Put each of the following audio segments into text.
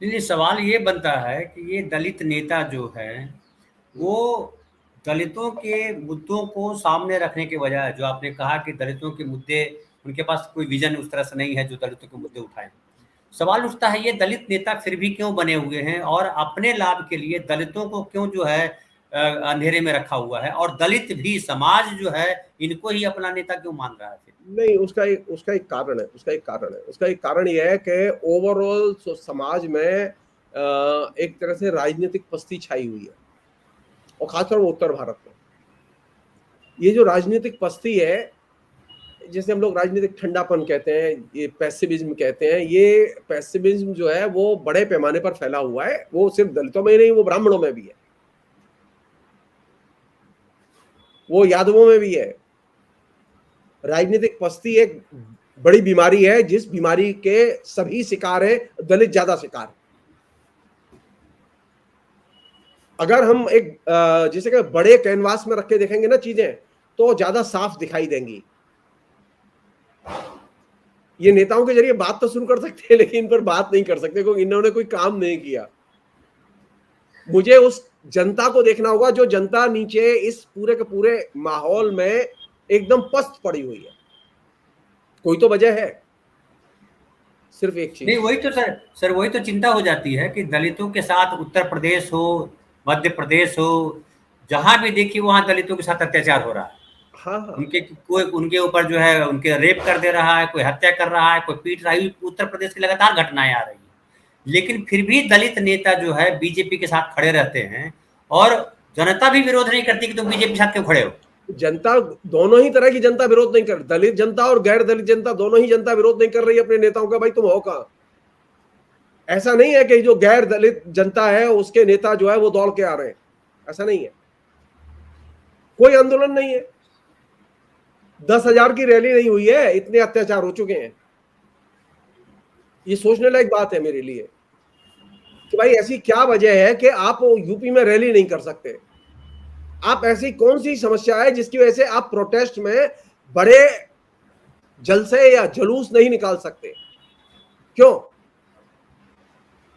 नहीं, सवाल ये बनता है कि ये दलित नेता जो है, वो दलितों के मुद्दों को सामने रखने के बजाय, जो आपने कहा कि दलितों के मुद्दे, उनके पास कोई विज़न उस तरह से नहीं है जो दलितों के मुद्दे उठाएँ। सवाल उठता है ये दलित नेता फिर भी क्यों बने हुए हैं और अपने लाभ के लिए दलितों को क्यों जो है अंधेरे में रखा हुआ है, और दलित भी समाज जो है इनको ही अपना नेता क्यों मान रहा है फिर? नहीं, उसका एक कारण है, उसका एक कारण यह है कि ओवरऑल समाज में एक तरह से राजनीतिक पस्ती छाई हुई है, और खासतौर पर उत्तर भारत में ये जो राजनीतिक पस्ती है, जैसे हम लोग राजनीतिक ठंडापन कहते हैं, ये पैसिविज्म कहते हैं, ये पैसिविज्म जो है वो बड़े पैमाने पर फैला हुआ है। वो सिर्फ दलितों में ही नहीं, वो ब्राह्मणों में भी है, वो यादवों में भी है। राजनीतिक पस्ती एक बड़ी बीमारी है, जिस बीमारी के सभी शिकार हैं, दलित ज्यादा शिकार है। अगर हम एक जैसे कि बड़े कैनवास में रख के देखेंगे ना चीजें, तो ज्यादा साफ दिखाई देंगी। ये नेताओं के जरिए बात तो शुरू कर सकते हैं, लेकिन इन पर बात नहीं कर सकते क्योंकि इन्होंने कोई काम नहीं किया। मुझे उस जनता को देखना होगा जो जनता नीचे इस पूरे के पूरे माहौल में एकदम पस्त पड़ी हुई है। कोई तो वजह है, सिर्फ एक नहीं, चीज। वही तो सर वही तो चिंता हो जाती है कि दलितों के साथ उत्तर प्रदेश हो, मध्य प्रदेश हो, जहां भी देखिए वहां दलितों के साथ अत्याचार हो रहा है। हाँ हाँ, उनके ऊपर जो है उनके रेप कर दे रहा है, कोई हत्या कर रहा है, कोई पीट रहा है। उत्तर प्रदेश की लगातार घटनाएं आ रही है, लेकिन फिर भी दलित नेता जो है बीजेपी के साथ खड़े रहते हैं, और जनता भी विरोध नहीं करती कि तुम बीजेपी के साथ क्यों खड़े हो। जनता, दोनों ही तरह की जनता विरोध नहीं कर, दलित जनता और गैर दलित जनता दोनों ही जनता विरोध नहीं कर रही है अपने नेताओं का। भाई तुम हो कहां? ऐसा नहीं है कि जो गैर दलित जनता है उसके नेता जो है वो दौड़ के आ रहे हैं, ऐसा नहीं है। कोई आंदोलन नहीं है, 10,000 की रैली नहीं हुई है, इतने अत्याचार हो चुके हैं। ये सोचने लायक बात है मेरे लिए कि भाई ऐसी क्या वजह है कि आप यूपी में रैली नहीं कर सकते। आप ऐसी कौन सी समस्या है जिसकी वजह से आप प्रोटेस्ट में बड़े जलसे या जुलूस नहीं निकाल सकते? क्यों?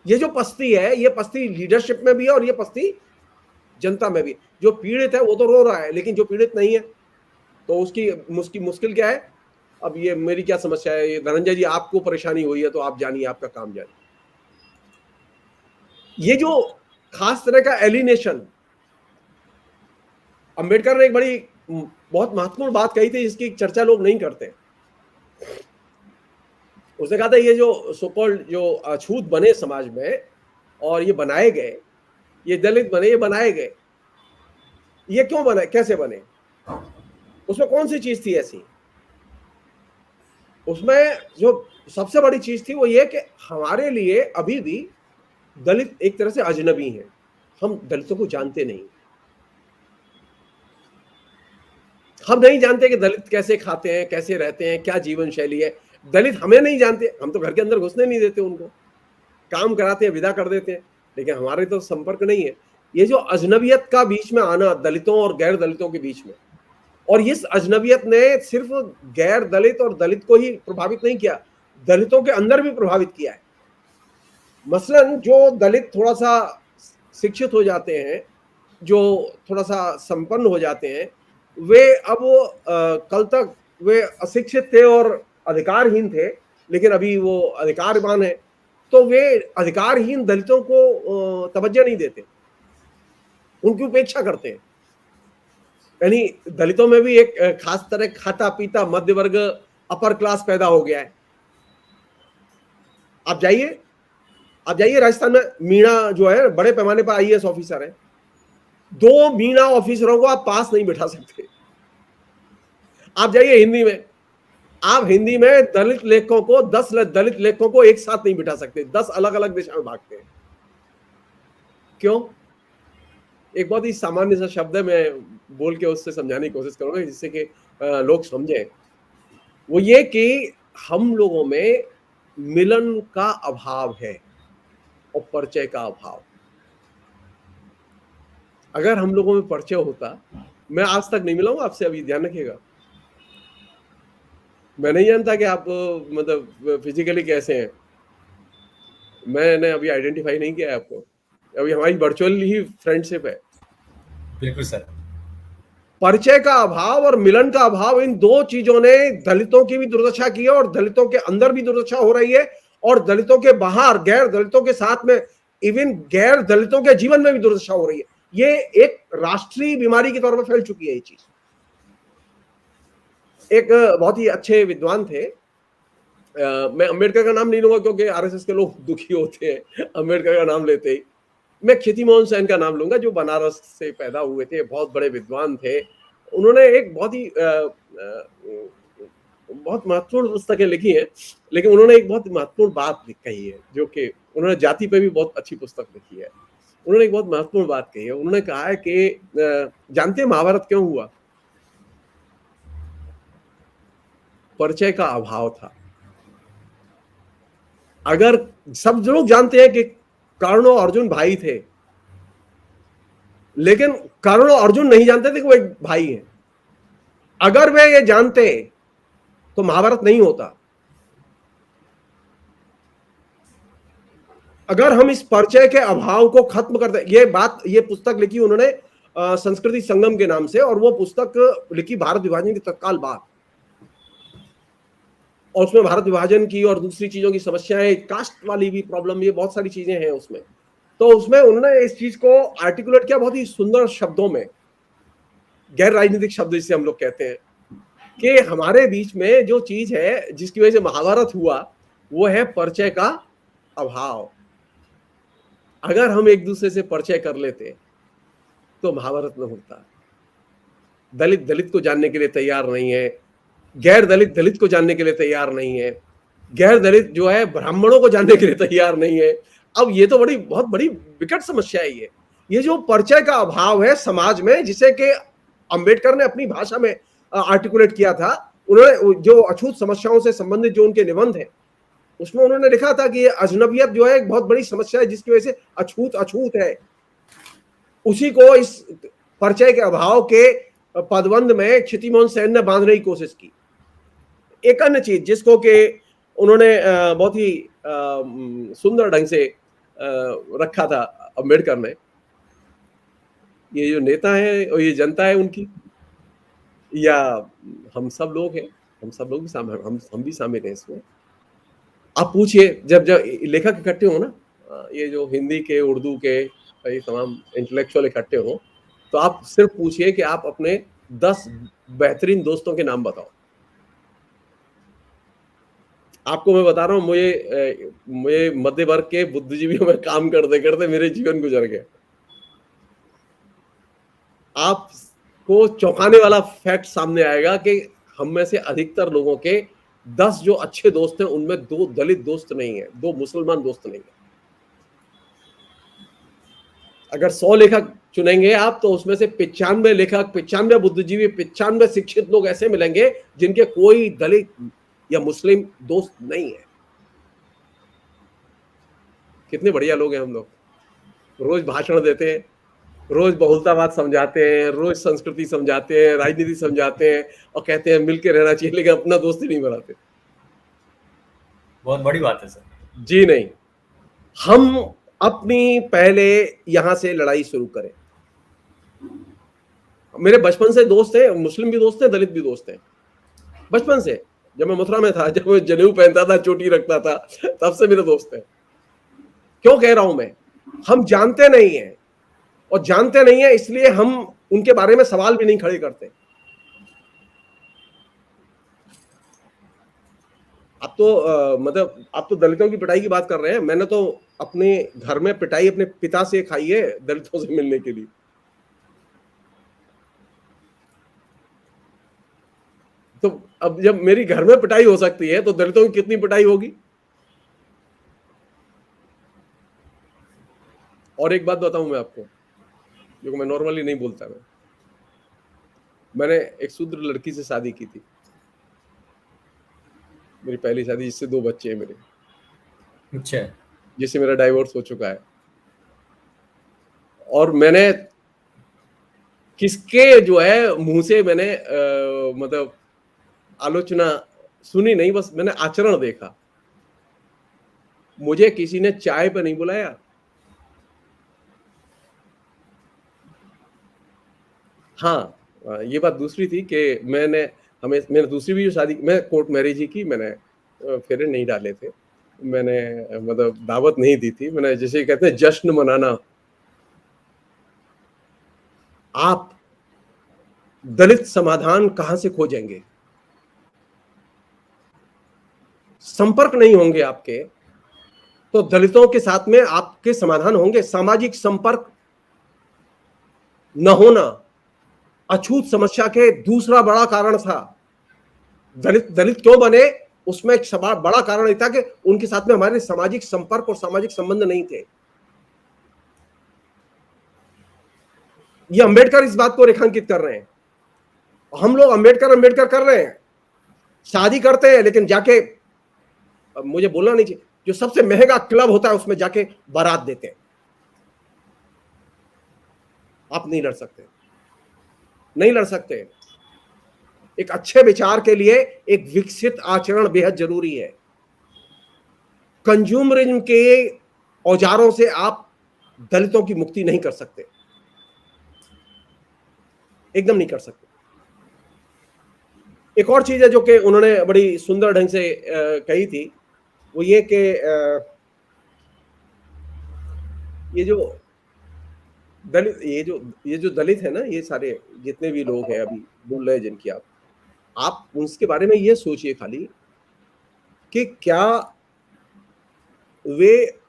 ये जो पस्ती है, ये पस्ती लीडरशिप में भी है और ये पस्ती जनता में भी। जो पीड़ित है वो तो रो रहा है, लेकिन जो पीड़ित नहीं है तो उसकी मुश्किल क्या है? अब ये मेरी क्या समस्या है? ये धनंजय जी, आपको परेशानी हुई है तो आप जानिए, आपका काम जानिए। ये जो खास तरह का एलिनेशन, अंबेडकर ने एक बड़ी बहुत महत्वपूर्ण बात कही थी जिसकी चर्चा लोग नहीं करते। उसने कहा था ये जो सोकॉल्ड जो अछूत बने समाज में और ये बनाए गए, ये दलित बने, ये बनाए गए, ये क्यों बने, कैसे बने? उसमें कौन सी चीज थी ऐसी? उसमें जो सबसे बड़ी चीज थी वो ये कि हमारे लिए अभी भी दलित एक तरह से अजनबी हैं। हम दलितों को जानते नहीं। हम नहीं जानते कि दलित कैसे खाते हैं, कैसे रहते हैं, क्या जीवन शैली है। दलित हमें नहीं जानते, हम तो घर के अंदर घुसने नहीं देते उनको, काम कराते हैं, विदा कर देते हैं, लेकिन हमारे तो संपर्क नहीं है। ये जो अजनबियत का बीच में आना दलितों और गैर दलितों के बीच में, और इस अजनबियत ने सिर्फ गैर दलित और दलित को ही प्रभावित नहीं किया, दलितों के अंदर भी प्रभावित किया है। मसलन जो दलित थोड़ा सा शिक्षित हो जाते हैं, जो थोड़ा सा संपन्न हो जाते हैं, वे अब कल तक वे अशिक्षित थे और अधिकारहीन थे, लेकिन अभी वो अधिकारवान है, तो वे अधिकारहीन दलितों को तवज्जो नहीं देते, उनकी उपेक्षा करते हैं। यानी दलितों में भी एक खास तरह खाता पीता मध्य वर्ग, अपर क्लास पैदा हो गया है। आप जाइए राजस्थान में, मीणा जो है बड़े पैमाने पर आईएएस ऑफिसर है, 2 मीणा ऑफिसरों को आप पास नहीं बैठा सकते। आप जाइए हिंदी में दलित लेखकों को 10 दलित लेखकों को एक साथ नहीं बिठा सकते, 10 अलग अलग दिशा में भागते हैं। क्यों? एक बहुत ही सामान्य सा शब्द है, मैं बोल के उससे समझाने की कोशिश करूंगा जिससे कि लोग समझें। वो ये कि हम लोगों में मिलन का अभाव है और परिचय का अभाव। अगर हम लोगों में परिचय होता, मैं आज तक नहीं मिला हूं आपसे, अभी ध्यान रखिएगा, मैं नहीं जानता कि आप मतलब फिजिकली कैसे हैं, मैंने अभी आइडेंटिफाई नहीं किया है आपको, अभी हमारी वर्चुअल ही फ्रेंडशिप है। बिल्कुल सर। परिचय का अभाव और मिलन का अभाव, इन दो चीजों ने दलितों की भी दुर्दशा की है, और दलितों के अंदर भी दुर्दशा हो रही है, और दलितों के बाहर गैर दलितों के साथ में, इवन गैर दलितों के जीवन में भी दुर्दशा हो रही है। ये एक राष्ट्रीय बीमारी के तौर पर फैल चुकी है ये चीज। एक बहुत ही अच्छे विद्वान थे, मैं अंबेडकर का नाम नहीं लूंगा क्योंकि आरएसएस के लोग दुखी होते हैं अंबेडकर का नाम लेते ही। मैं खेती मोहन सेन का नाम लूंगा, जो बनारस से पैदा हुए थे, बहुत बड़े विद्वान थे। उन्होंने एक बहुत महत्वपूर्ण पुस्तकें लिखी हैं, लेकिन उन्होंने एक बहुत महत्वपूर्ण बात कही है, जो कि उन्होंने जाति पे भी बहुत अच्छी पुस्तक लिखी है। उन्होंने एक बहुत महत्वपूर्ण बात कही है। उन्होंने कहा है कि जानते हैं महाभारत क्यों हुआ? परिचय का अभाव था। अगर सब लोग जानते हैं कि कर्ण और अर्जुन भाई थे, लेकिन कर्ण और अर्जुन नहीं जानते थे कि वो एक भाई है। अगर वे ये जानते तो महाभारत नहीं होता। अगर हम इस परिचय के अभाव को खत्म कर दें, ये पुस्तक लिखी उन्होंने संस्कृति संगम के नाम से, और वो पुस्तक लिखी भारत विभाजन के तत्काल बाद, और उसमें भारत विभाजन की और दूसरी चीजों की समस्याएं, कास्ट वाली भी प्रॉब्लम, ये बहुत सारी चीजें हैं उसमें। तो उसमें उन्होंने इस चीज को आर्टिकुलेट किया बहुत ही सुंदर शब्दों में, गैर राजनीतिक शब्द जिसे हम लोग कहते हैं, कि हमारे बीच में जो चीज है जिसकी वजह से महाभारत हुआ, वो है परिचय का अभाव। अगर हम एक दूसरे से परिचय कर लेते तो महाभारत न होता। दलित दलित को जानने के लिए तैयार नहीं है, गैर दलित दलित को जानने के लिए तैयार नहीं है, गैर दलित जो है ब्राह्मणों को जानने के लिए तैयार नहीं है। अब ये तो बहुत बड़ी विकट समस्या है। ये जो परिचय का अभाव है समाज में, जिसे कि अंबेडकर ने अपनी भाषा में आर्टिकुलेट किया था। उन्होंने जो अछूत समस्याओं से संबंधित जो उनके निबंध है, उसमें उन्होंने लिखा था कि ये अजनबियत जो है एक बहुत बड़ी समस्या है, जिसकी वजह से अछूत है। उसी को इस परिचय के अभाव के पदबंध में खेती मोहन सेन ने बांधने की कोशिश की। एक अन्य चीज जिसको कि उन्होंने बहुत ही सुंदर ढंग से रखा था अंबेडकर ने, ये जो नेता है और ये जनता है उनकी, या हम सब लोग हैं, हम सब लोग भी शामिल, हम भी शामिल हैं इसमें। आप पूछिए, जब लेखक इकट्ठे हो ना, ये जो हिंदी के, उर्दू के, ये तमाम इंटेलेक्चुअल इकट्ठे हो, तो आप सिर्फ पूछिए कि आप अपने 10 बेहतरीन दोस्तों के नाम बताओ। आपको मैं बता रहा हूं, मुझे मध्य वर्ग के बुद्धिजीवियों में काम करते करते मेरे जीवन गुजर गए। आपको चौंकाने वाला फैक्ट सामने आएगा कि हम में से अधिकतर लोगों के 10 जो अच्छे दोस्त हैं, उनमें 2 दलित दोस्त नहीं है, 2 मुसलमान दोस्त नहीं है। अगर 100 लेखक चुनेंगे आप, तो उसमें से 95 लेखक, 95 बुद्धिजीवी, 95 शिक्षित लोग ऐसे मिलेंगे जिनके कोई दलित या मुस्लिम दोस्त नहीं है। कितने बढ़िया लोग हैं हम लोग। रोज भाषण देते हैं, रोज बहुलतावाद समझाते हैं, रोज संस्कृति समझाते हैं, राजनीति समझाते हैं, और कहते हैं मिलकर रहना चाहिए, लेकिन अपना दोस्त ही नहीं बनाते। बहुत बड़ी बात है सर। जी नहीं, हम अपनी पहले यहां से लड़ाई शुरू करें। मेरे बचपन से दोस्त हैं, मुस्लिम भी दोस्त हैं, दलित भी दोस्त हैं, बचपन से। जब मैं मथुरा में था, जब मैं जनेऊ पहनता था, चोटी रखता था, तब से मेरे दोस्त हैं। क्यों कह रहा हूं मैं? हम जानते नहीं है, और जानते नहीं है इसलिए हम उनके बारे में सवाल भी नहीं खड़े करते। आप तो मतलब आप तो दलितों की पिटाई की बात कर रहे हैं। मैंने तो अपने घर में पिटाई अपने पिता से खाई है दलितों से मिलने के लिए। तो अब जब मेरी घर में पिटाई हो सकती है, तो दलितों की कितनी पिटाई होगी? और एक बात बताऊं मैं आपको, जो मैं नॉर्मली नहीं बोलता। मैंने एक शूद्र लड़की से शादी की थी, मेरी पहली शादी, जिससे 2 बच्चे हैं मेरे। अच्छा। जिससे मेरा डाइवोर्स हो चुका है। और मैंने किसके जो है मुंह से मैंने मतलब आलोचना सुनी नहीं, बस मैंने आचरण देखा। मुझे किसी ने चाय पे नहीं बुलाया। हाँ, ये बात दूसरी थी कि मैंने दूसरी भी जो शादी, मैं कोर्ट मैरिज ही की, मैंने फेरे नहीं डाले थे, मैंने मतलब दावत नहीं दी थी, मैंने जैसे कहते हैं जश्न मनाना। आप दलित समाधान कहां से खोजेंगे? संपर्क नहीं होंगे आपके, तो दलितों के साथ में आपके समाधान होंगे? सामाजिक संपर्क न होना अछूत समस्या के दूसरा बड़ा कारण था। दलित दलित क्यों बने, उसमें एक बड़ा कारण ये था कि उनके साथ में हमारे सामाजिक संपर्क और सामाजिक संबंध नहीं थे। ये अंबेडकर इस बात को रेखांकित कर रहे हैं। हम लोग अंबेडकर अंबेडकर कर रहे हैं, शादी करते हैं, लेकिन जाके, अब मुझे बोलना नहीं चाहिए, जो सबसे महंगा क्लब होता है उसमें जाके बारात देते हैं। आप नहीं लड़ सकते, नहीं लड़ सकते। एक अच्छे विचार के लिए एक विकसित आचरण बेहद जरूरी है। कंज्यूमरिज्म के औजारों से आप दलितों की मुक्ति नहीं कर सकते, एकदम नहीं कर सकते। एक और चीज है जो कि उन्होंने बड़ी सुंदर ढंग से कही थी, वो ये कि ये जो दलित, ये जो दलित है ना, ये सारे जितने भी लोग हैं अभी बोल रहे हैं जिनकी आप उसके बारे में ये सोचिए खाली कि क्या वे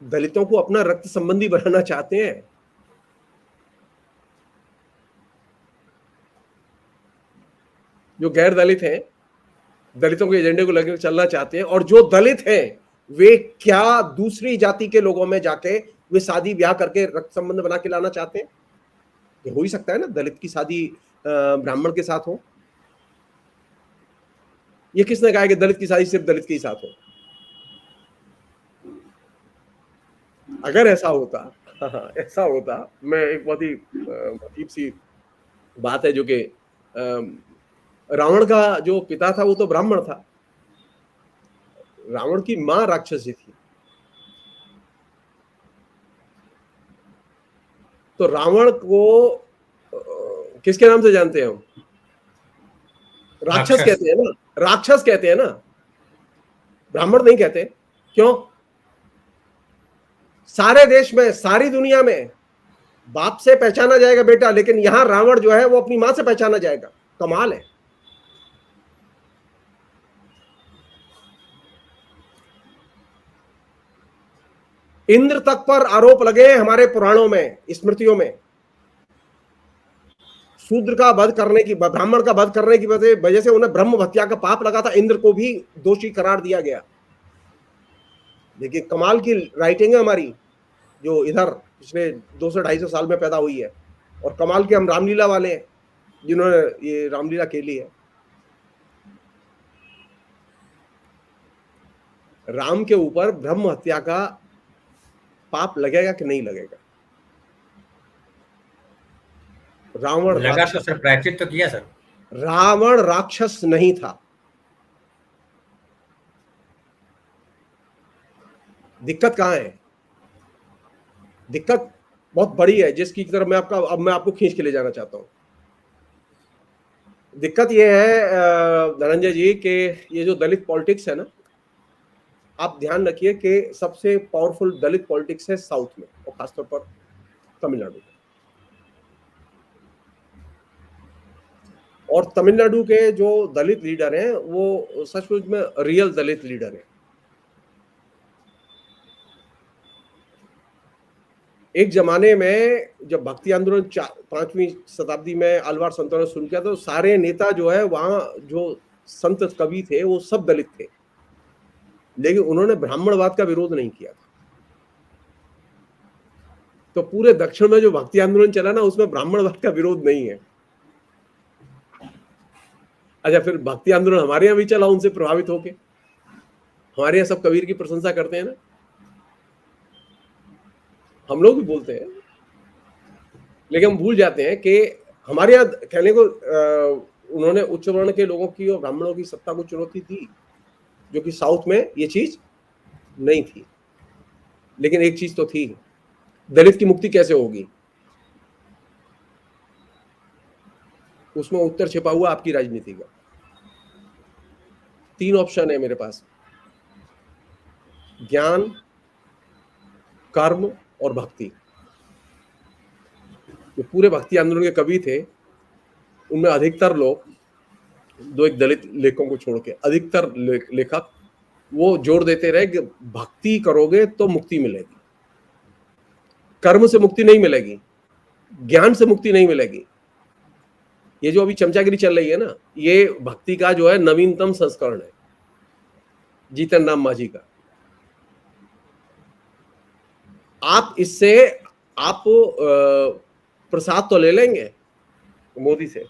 दलितों को अपना रक्त संबंधी बनाना चाहते हैं? जो गैर दलित हैं, दलितों के एजेंडे को लेकर चलना चाहते हैं, और जो दलित हैं वे क्या दूसरी जाति के लोगों में जाके वे शादी ब्याह करके रक्त संबंध बना के लाना चाहते हैं? ये हो ही सकता है ना, दलित की शादी ब्राह्मण के साथ हो। ये किसने कहा कि दलित की शादी सिर्फ दलित के ही साथ हो? अगर ऐसा होता, हाँ, ऐसा होता, मैं एक बहुत ही अजीब सी बात है जो कि रावण का जो पिता था वो तो ब्राह्मण था, रावण की मां राक्षसी थी। तो रावण को किसके नाम से जानते हैं हम? राक्षस कहते हैं ना, राक्षस कहते हैं ना, ब्राह्मण नहीं कहते। क्यों? सारे देश में, सारी दुनिया में बाप से पहचाना जाएगा बेटा, लेकिन यहां रावण जो है वो अपनी मां से पहचाना जाएगा। कमाल है। इंद्र तक पर आरोप लगे हमारे पुराणों में, स्मृतियों में। शूद्र का वध करने की, ब्राह्मण का वध करने की वजह से उन्हें ब्रह्म हत्या का पाप लगा था, इंद्र को भी दोषी करार दिया गया। देखिए कमाल की राइटिंग है हमारी, जो इधर पिछले 200-250 साल में पैदा हुई है, और कमाल के हम रामलीला वाले हैं जिन्होंने ये रामलीला खेली है। राम के ऊपर ब्रह्म हत्या का पाप लगेगा कि नहीं लगेगा? रावण लगा तो सर, प्रायश्चित तो किया सर। रावण राक्षस नहीं था। दिक्कत कहां है? दिक्कत बहुत बड़ी है, जिसकी तरफ मैं आपको खींच के ले जाना चाहता हूं। दिक्कत यह है धनंजय जी कि ये जो दलित पॉलिटिक्स है ना, आप ध्यान रखिए कि सबसे पावरफुल दलित पॉलिटिक्स है साउथ में, और खासतौर पर तमिलनाडु में। और तमिलनाडु के जो दलित लीडर हैं वो सचमुच में रियल दलित लीडर हैं। एक जमाने में जब भक्ति आंदोलन 5वीं शताब्दी में अलवार संतों ने शुरू किया, तो सारे नेता जो है वहां जो संत कवि थे वो सब दलित थे, लेकिन उन्होंने ब्राह्मणवाद का विरोध नहीं किया था। तो पूरे दक्षिण में जो भक्ति आंदोलन चला ना, उसमें ब्राह्मणवाद का विरोध नहीं है। अच्छा, फिर भक्ति आंदोलन हमारे यहाँ भी चला उनसे प्रभावित होके। हमारे यहाँ सब कबीर की प्रशंसा करते हैं ना, हम लोग भी बोलते हैं, लेकिन हम भूल जाते हैं कि हमारे यहाँ कहने को उन्होंने उच्च वर्ण के लोगों की और ब्राह्मणों की सत्ता को चुनौती दी, जो कि साउथ में ये चीज नहीं थी। लेकिन एक चीज तो थी, दलित की मुक्ति कैसे होगी, उसमें उत्तर छिपा हुआ आपकी राजनीति का। 3 ऑप्शन है मेरे पास, ज्ञान, कर्म और भक्ति। जो पूरे भक्ति आंदोलन के कवि थे, उनमें अधिकतर लोग, दो एक दलित लेखकों को छोड़ के, अधिकतर लेखक वो जोर देते रहे कि भक्ति करोगे तो मुक्ति मिलेगी, कर्म से मुक्ति नहीं मिलेगी, ज्ञान से मुक्ति नहीं मिलेगी। ये जो अभी चमचागिरी चल रही है ना, ये भक्ति का जो है नवीनतम संस्करण है, जीतन राम मांझी का। आप इससे आप प्रसाद तो ले लेंगे मोदी से,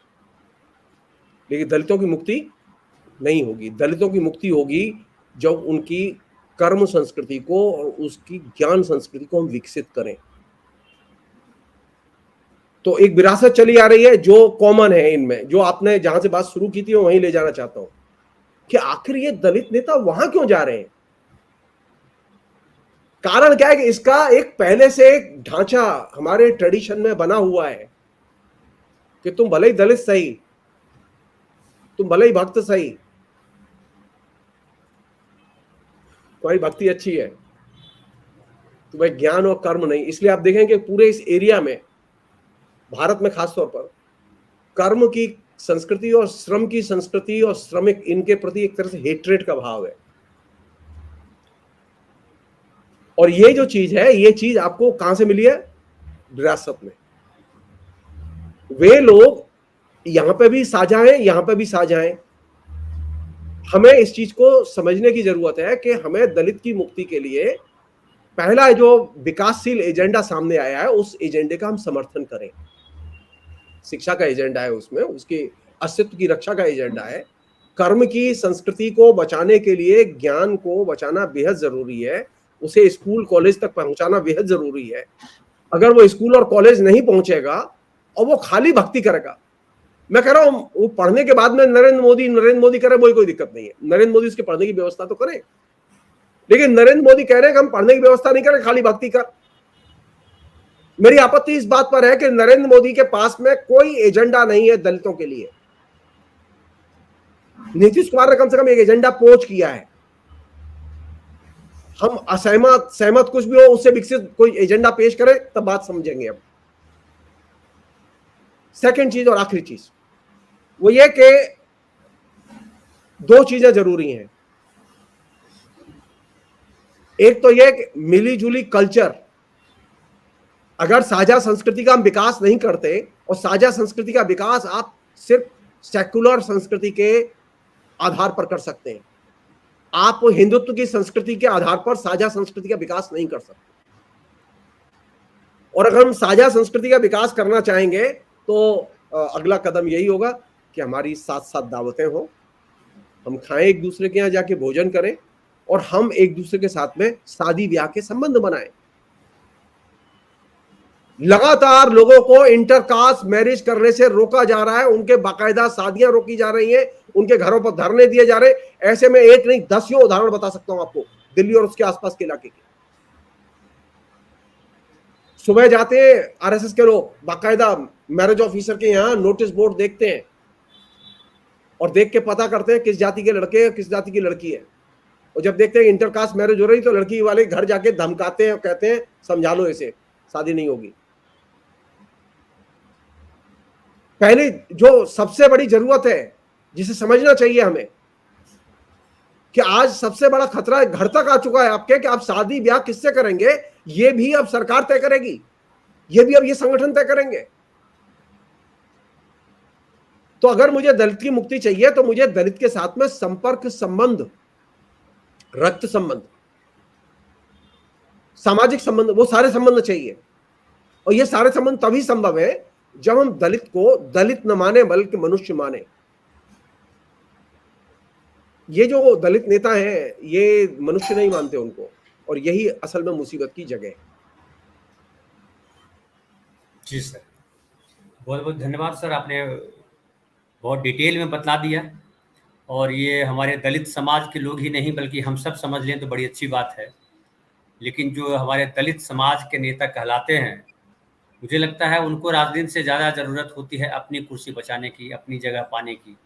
लेकिन दलितों की मुक्ति नहीं होगी। दलितों की मुक्ति होगी जब उनकी कर्म संस्कृति को और उसकी ज्ञान संस्कृति को हम विकसित करें। तो एक विरासत चली आ रही है जो कॉमन है इनमें, जो आपने जहां से बात शुरू की थी वहीं ले जाना चाहता हूं कि आखिर ये दलित नेता वहां क्यों जा रहे हैं। कारण क्या है कि इसका एक पहले से एक ढांचा हमारे ट्रेडिशन में बना हुआ है कि तुम भले ही दलित सही, तुम भले ही भक्त सही, तुम्हारी भक्ति अच्छी है, तुम्हें ज्ञान और कर्म नहीं। इसलिए आप देखेंगे पूरे इस एरिया में, भारत में खासतौर पर, कर्म की संस्कृति और श्रम की संस्कृति और श्रमिक, इनके प्रति एक तरह से हेट्रेड का भाव है। और ये जो चीज है, ये चीज आपको कहां से मिली है, विरासत में। वे लोग यहां पे भी साझा हैं, यहां पे भी साझा हैं। हमें इस चीज को समझने की जरूरत है कि हमें दलित की मुक्ति के लिए पहला जो विकासशील एजेंडा सामने आया है, उस एजेंडे का हम समर्थन करें। शिक्षा का एजेंडा है, उसमें उसके अस्तित्व की रक्षा का एजेंडा है। कर्म की संस्कृति को बचाने के लिए ज्ञान को बचाना बेहद जरूरी है, उसे स्कूल कॉलेज तक पहुंचाना बेहद जरूरी है। अगर वो स्कूल और कॉलेज नहीं पहुंचेगा और वो खाली भक्ति करेगा, मैं कह रहा हूं वो पढ़ने के बाद में नरेंद्र मोदी करे, कोई दिक्कत नहीं है, नरेंद्र मोदी उसके पढ़ने की व्यवस्था तो करे। लेकिन नरेंद्र मोदी कह रहे हैं कि हम पढ़ने की व्यवस्था नहीं करें, खाली भक्ति कर। मेरी आपत्ति इस बात पर है कि नरेंद्र मोदी के पास में कोई एजेंडा नहीं है दलितों के लिए। नीतीश कुमार ने कम से कम एक एजेंडा पोच किया है। हम असहमत सहमत कुछ भी हो, उससे विकसित कोई एजेंडा पेश करे तब बात समझेंगे। अब सेकंड चीज और आखिरी चीज वो ये कि 2 चीजें जरूरी हैं। एक तो ये कि मिली जुली कल्चर, अगर साझा संस्कृति का हम विकास नहीं करते, और साझा संस्कृति का विकास आप सिर्फ सेक्युलर संस्कृति के आधार पर कर सकते हैं, आप हिंदुत्व की संस्कृति के आधार पर साझा संस्कृति का विकास नहीं कर सकते। और अगर हम साझा संस्कृति का विकास करना चाहेंगे तो अगला कदम यही होगा कि हमारी साथ साथ दावतें हो, हम खाएं, एक दूसरे के यहाँ जाके भोजन करें, और हम एक दूसरे के साथ में शादी ब्याह के संबंध बनाएं। लगातार लोगों को इंटरकास्ट मैरिज करने से रोका जा रहा है, उनके बाकायदा शादियां रोकी जा रही हैं, उनके घरों पर धरने दिए जा रहे हैं। ऐसे में एक नहीं 10 उदाहरण बता सकता हूं आपको, दिल्ली और उसके आसपास के इलाके के। सुबह जाते हैं आरएसएस के लोग, बाकायदा मैरिज ऑफिसर के यहाँ नोटिस बोर्ड देखते हैं और देख के पता करते हैं किस जाति के लड़के हैं, किस जाति की लड़की है। और जब देखते हैं इंटरकास्ट मैरिज हो रही तो लड़की वाले घर जाके धमकाते हैं और कहते हैं समझा लो इसे, शादी नहीं होगी। पहले जो सबसे बड़ी जरूरत है, जिसे समझना चाहिए हमें, कि आज सबसे बड़ा खतरा घर तक आ चुका है आपके, कि आप शादी ब्याह किससे करेंगे, ये भी अब सरकार तय करेगी, ये भी अब ये संगठन तय करेंगे। तो अगर मुझे दलित की मुक्ति चाहिए तो मुझे दलित के साथ में संपर्क संबंध, रक्त संबंध, सामाजिक संबंध, वो सारे संबंध चाहिए। और ये सारे संबंध तभी संभव है जब हम दलित को दलित न माने बल्कि मनुष्य माने। ये जो दलित नेता हैं ये मनुष्य नहीं मानते उनको, और यही असल में मुसीबत की जगह है। जी सर, बहुत बहुत धन्यवाद सर, आपने बहुत डिटेल में बतला दिया। और ये हमारे दलित समाज के लोग ही नहीं बल्कि हम सब समझ लें तो बड़ी अच्छी बात है। लेकिन जो हमारे दलित समाज के नेता कहलाते हैं, मुझे लगता है उनको राजनीति से ज़्यादा ज़रूरत होती है अपनी कुर्सी बचाने की, अपनी जगह पाने की,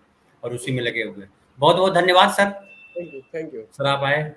और उसी में लगे हुए। बहुत-बहुत धन्यवाद sir. Thank you, thank you. Sir आप आए।